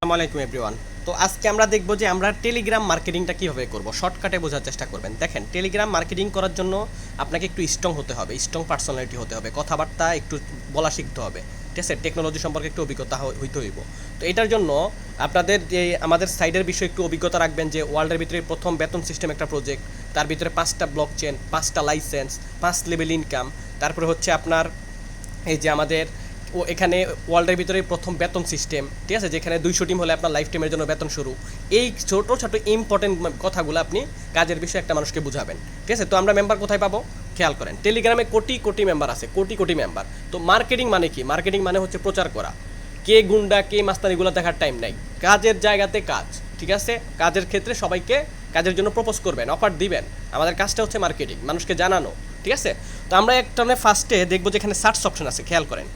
আসসালামু আলাইকুম এভরিওয়ান। তো আজকে আমরা দেখব যে আমরা টেলিগ্রাম মার্কেটিংটা কীভাবে করব, শর্টকাটে বোঝার চেষ্টা করবেন। দেখেন, টেলিগ্রাম মার্কেটিং করার জন্য আপনাকে একটু স্ট্রং হতে হবে, স্ট্রং পার্সোনালিটি হতে হবে, কথাবার্তা একটু বলা শিখতে হবে, ঠিক আছে? টেকনোলজি সম্পর্কে একটু অভিজ্ঞতা হইতে হইব। তো এটার জন্য আপনাদের যে আমাদের সাইডের বিষয়ে একটু অভিজ্ঞতা রাখবেন যে ওয়ার্ল্ডের ভিতরে প্রথম বেতন সিস্টেম একটা প্রজেক্ট, তার ভিতরে 5টা ব্লক চেন, 5টা লাইসেন্স, 5 লেভেল ইনকাম, তারপরে হচ্ছে আপনার এই যে আমাদের এখানে ওয়ার্ল্ডের ভিতরে প্রথম বেতন সিস্টেম, ঠিক আছে, যেখানে 200 টিম হলে আপনার লাইফ টাইমের জন্য বেতন শুরু। এই ছোটো ছোটো ইম্পর্টেন্ট কথাগুলো আপনি কাজের বিষয়ে একটা মানুষকে বুঝাবেন, ঠিক আছে? তো আমরা মেম্বার কোথায় পাবো খেয়াল করেন, টেলিগ্রামে কোটি কোটি মেম্বার আছে, কোটি কোটি মেম্বার। তো মার্কেটিং মানে কি? মার্কেটিং মানে হচ্ছে প্রচার করা। কে গুন্ডা কে মাস্তানিগুলো দেখার টাইম নাই, কাজের জায়গাতে কাজ, ঠিক আছে? কাজের ক্ষেত্রে সবাইকে কাজের জন্য প্রপোজ করবেন, অফার দিবেন। আমাদের কাজটা হচ্ছে মার্কেটিং, মানুষকে জানানো, ঠিক আছে? তো আমরা একটা ফার্স্টে দেখবো যে এখানে সার্চ অপশন আছে, খেয়াল করেন।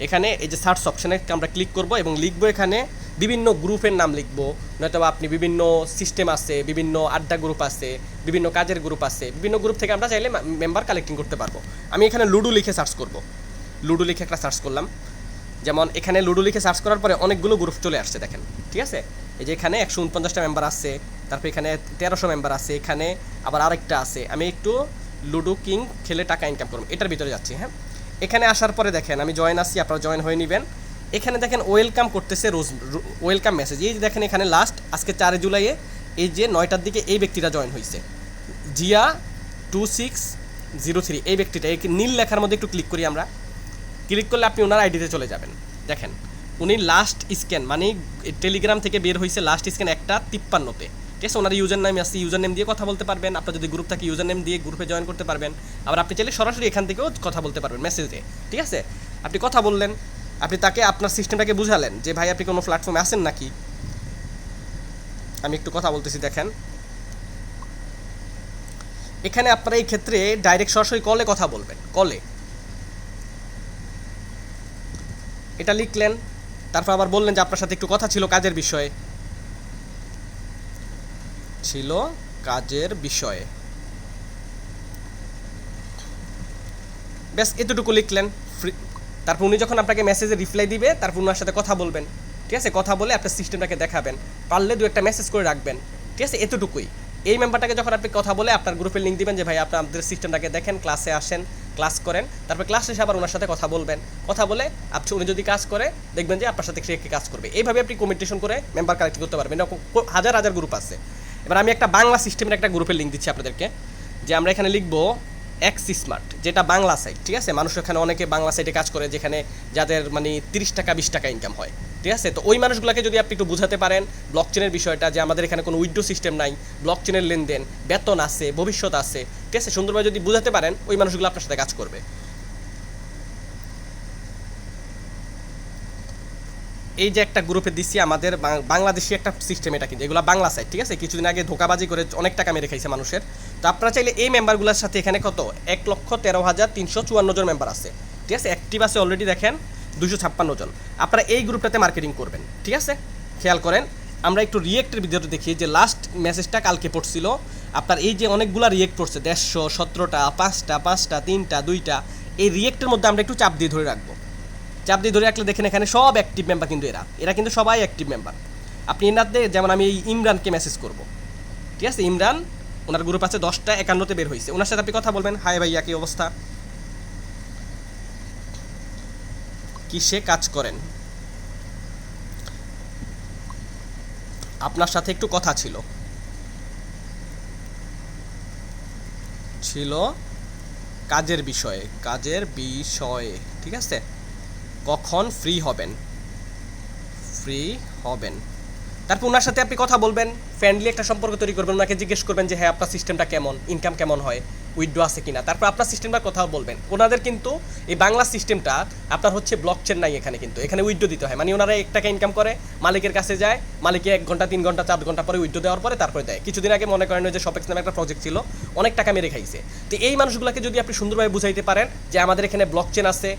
এখানে এই যে সার্চ অপশানে আমরা ক্লিক করব এবং লিখবো এখানে বিভিন্ন গ্রুপের নাম লিখবো, নয়তো আপনি বিভিন্ন সিস্টেম আছে, বিভিন্ন আড্ডা গ্রুপ আছে, বিভিন্ন কাজের গ্রুপ আছে, বিভিন্ন গ্রুপ থেকে আমরা চাইলে মেম্বার কালেক্টিং করতে পারবো। আমি এখানে লুডো লিখে সার্চ করব, লুডো লিখে একটা সার্চ করলাম। যেমন এখানে লুডো লিখে সার্চ করার পরে অনেকগুলো গ্রুপ চলে আসছে, দেখেন, ঠিক আছে? এই যে এখানে 149টা মেম্বার আছে, তারপর এখানে 1300 মেম্বার আছে, এখানে আবার আরেকটা আছে। আমি একটু লুডো কিং খেলে টাকা ইনকাম করব, এটার ভিতরে যাচ্ছি। হ্যাঁ, এখানে আসার পরে দেখেন আমি জয়েন আসছি, আপনারা জয়েন হয়ে নেবেন। এখানে দেখেন ওয়েলকাম করতেছে রোজ, ওয়েলকাম মেসেজ। এই যে দেখেন এখানে লাস্ট আজকে 4 জুলাইয়ে এই যে 9টার দিকে এই ব্যক্তিটা জয়েন হয়েছে, জিয়া 2603, এই ব্যক্তিটা। এই নীল লেখার মধ্যে একটু ক্লিক করি আমরা। ক্লিক করলে আপনি ওনার আইডিতে চলে যাবেন। দেখেন উনি লাস্ট স্ক্যান মানে টেলিগ্রাম থেকে বের হয়েছে লাস্ট স্ক্যান 1:53-তে, ঠিক আছে? ওনার ইউজার নেম আছে, ইউজার নেম দিয়ে কথা বলতে পারবেন। আপনার যদি গ্রুপ থাকে ইউজার নেম দিয়ে গ্রুপে জয়েন করতে পারবেন। আবার আপনি চাইলে সরাসরি এখান থেকেও কথা বলতে পারবেন মেসেজে, ঠিক আছে? আপনি কথা বললেন, আপনি তাকে আপনার সিস্টেমটাকে বুঝালেন যে ভাই আপনি কোনো প্ল্যাটফর্মে আসেন নাকি। আমি একটু কথা বলতেছি, দেখেন এখানে আপনারা এই ক্ষেত্রে ডাইরেক্ট সরাসরি কলে কথা বলবেন, কলে এটা লিখলেন। তারপর আবার বললেন যে আপনার সাথে একটু কথা ছিল কাজের বিষয়ে, ছিল কাজের বিষয়ে, ব্যাস এতটুকু লিখলেন। তারপর উনি যখন আপনাকে মেসেজে রিপ্লাই দিবে তারপর ওনার সাথে কথা বলবেন, ঠিক আছে? কথা বলে আপনার সিস্টেমটাকে দেখাবেন, পারলে 2-একটা মেসেজ করে রাখবেন, ঠিক আছে? এতটুকুই। এই মেম্বারটাকে যখন আপনি কথা বলে আপনার গ্রুপের লিঙ্ক দিবেন যে ভাই আপনাদের সিস্টেমটাকে দেখেন, ক্লাসে আসেন, ক্লাস করেন। তারপর ক্লাস শেষে আবার ওনার সাথে কথা বলবেন, কথা বলে আপনি উনি যদি কাজ করে দেখবেন যে আপনার সাথে সে কাজ করবে। এইভাবে আপনি কমিউনিকেশন করে মেম্বার কালেক্ট করতে পারবেন। এরকম হাজার হাজার গ্রুপ আছে। এবার আমি একটা বাংলা সিস্টেমের একটা গ্রুপের লিঙ্ক দিচ্ছি আপনাদেরকে, যে আমরা এখানে লিখবো এক্স স্মার্ট, যেটা বাংলা সাইট, ঠিক আছে? মানুষ এখানে অনেকে বাংলা সাইটে কাজ করে যেখানে যাদের মানে 30 টাকা 20 টাকা ইনকাম হয়, ঠিক আছে? তো ওই মানুষগুলোকে যদি আপনি একটু বুঝাতে পারেন ব্লক চেনের বিষয়টা, যে আমাদের এখানে কোনো উইড্রো সিস্টেম নাই, ব্লক চেনের লেনদেন, বেতন আছে, ভবিষ্যৎ আছে, ঠিক আছে? সুন্দরভাবে যদি বুঝাতে পারেন ওই মানুষগুলো আপনার সাথে কাজ করবে। এই যে একটা গ্রুপে দিচ্ছি আমাদের বাংলাদেশি একটা সিস্টেম, এটা কিন্তু এগুলো বাংলা সাইট, ঠিক আছে? কিছুদিন আগে ধোকাবাজি করে অনেক টাকা মেরে খাইছে মানুষের। তো আপনারা চাইলে এই মেম্বারগুলোর সাথে এখানে কত 1,13,354 জন মেম্বার আছে, ঠিক আছে? অ্যাক্টিভ আছে অলরেডি দেখেন 256 জন। আপনারা এই গ্রুপটাতে মার্কেটিং করবেন, ঠিক আছে? খেয়াল করেন, আমরা একটু রিয়েক্টের ভিডিওতে দেখি যে লাস্ট মেসেজটা কালকে পড়ছিল আপনার, এই যে অনেকগুলো রিয়েক্ট পড়ছে 150, 17টা, 5টা, 5টা, 3টা, 2টা। এই রিয়েক্টের মধ্যে আমরা একটু চাপ দিয়ে ধরে রাখবো। চাপ দিয়ে ধরে রাখলে দেখেন এখানে সব অ্যাক্টিভ মেম্বার, কিন্তু এরা কিন্তু সবাই অ্যাক্টিভ মেম্বার। আপনি এনাতে যেমন আমি এই ইমরানকে মেসেজ করব, ঠিক আছে? ইমরান, ওনার গ্রুপ আছে 10:51-তে বের হয়েছে। ওনার সাথে আপনি কথা বলবেন, হাই ভাইয়া কি অবস্থা, কিসে কাজ করেন, আপনার সাথে একটু কথা ছিল কাজের বিষয়ে, ঠিক আছে? কখন ফ্রি হবেন, তারপর ওনার সাথে আপনি কথা বলবেন, ফ্রেন্ডলি একটা সম্পর্ক তৈরি করবেন। ওনাকে জিজ্ঞেস করবেন যে হ্যাঁ আপনার সিস্টেমটা কেমন, ইনকাম কেমন হয়, উইথড্র আছে কিনা। তারপর আপনার সিস্টেমটার কথা বলবেন। ওনাদের কিন্তু এই বাংলা সিস্টেমটা আপনার হচ্ছে ব্লক চেন নাই, এখানে উইথড্র দিতে হয়। মানে ওনারা 1 টাকা ইনকাম করে, মালিকের কাছে যায়, মালিকে 1 ঘন্টা 3 ঘন্টা 4 ঘন্টা পরে উইথড্র দেওয়ার পরে তারপরে দেয়। কিছুদিন আগে মনে করেন যে শপেক্স নামে একটা প্রজেক্ট ছিল, অনেক টাকা মেরে খাইছে। তো এই মানুষগুলোকে যদি আপনি সুন্দরভাবে বুঝাইতে পারেন যে আমাদের এখানে ব্লক চেন আছে,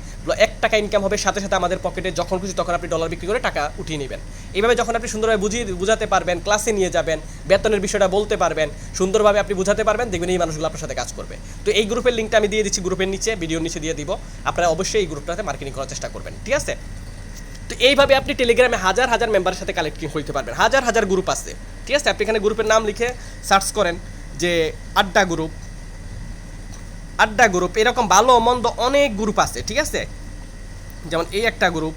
1 টাকা ইনকাম হবে, সাথে সাথে আমাদের পকেটে যখন খুশি তখন আপনি ডলার বিক্রি করে টাকা উঠিয়ে নেবেন। এইভাবে যখন আপনি সুন্দরভাবে বুঝাতে পারবেন, ক্লাসে নিয়ে যাবেন, বেতনের বিষয়টা বলতে পারবেন, সুন্দরভাবে আপনি বুঝাতে পারবেন, দেখবেন এই মানুষগুলো আপনার সাথে কাজ করবে। তো এই গ্রুপের লিঙ্কটা আমি দিয়ে দিচ্ছি, গ্রুপের নিচে, ভিডিওর নিচে দিয়ে দিব। আপনারা অবশ্যই এই গ্রুপটাতে মার্কেটিং করার চেষ্টা করবেন, ঠিক আছে? তো এইভাবে আপনি টেলিগ্রামে হাজার হাজার মেম্বারের সাথে কালেক্টিং হইতে পারবেন, হাজার হাজার গ্রুপ আছে, ঠিক আছে। আপনি এখানে গ্রুপের নাম লিখে সার্চ করেন যে আড্ডা গ্রুপ, আড্ডা গ্রুপ, এরকম ভালো মন্দ অনেক গ্রুপ আছে, ঠিক আছে। যেমন এই একটা গ্রুপ।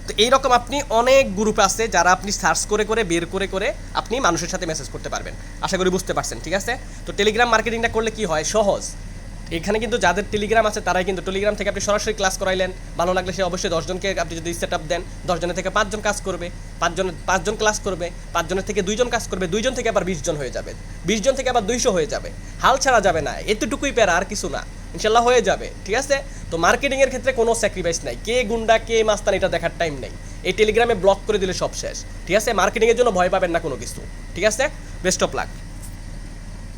তো এইরকম আপনি অনেক গ্রুপ আছে যারা আপনি সার্চ করে করে বের করে করে আপনি মানুষের সাথে মেসেজ করতে পারবেন। আশা করি বুঝতে পারছেন, ঠিক আছে। তো টেলিগ্রাম মার্কেটিংটা করলে কি হয়, সহজ। এখানে কিন্তু যাদের টেলিগ্রাম আছে তারাই কিন্তু টেলিগ্রাম থেকে আপনি সরাসরি ক্লাস করাইলেন, ভালো লাগলে সে অবশ্যই 10 জনকে আপনি যদি সেট আপ দেন, 10 জনের থেকে 5 জন কাজ করবে, 5 জন ক্লাস করবে, 5 জনের থেকে 2 জন কাজ করবে, 2 জন থেকে আবার 20 জন হয়ে যাবে, 20 জন থেকে আবার 200 হয়ে যাবে। হাল ছাড়া যাবে না, এতটুকুই প্যারা, আর কিছু না, ইনশাল্লাহ হয়ে যাবে, ঠিক আছে। তো মার্কেটিংয়ের ক্ষেত্রে কোনো স্যাক্রিফাইস নাই, কে গুন্ডা কে মাস্তান এটা দেখার টাইম নেই। এই টেলিগ্রামে ব্লক করে দিলে সব শেষ, ঠিক আছে। মার্কেটিংয়ের জন্য ভয় পাবেন না কোনো কিছু, ঠিক আছে। Best of luck.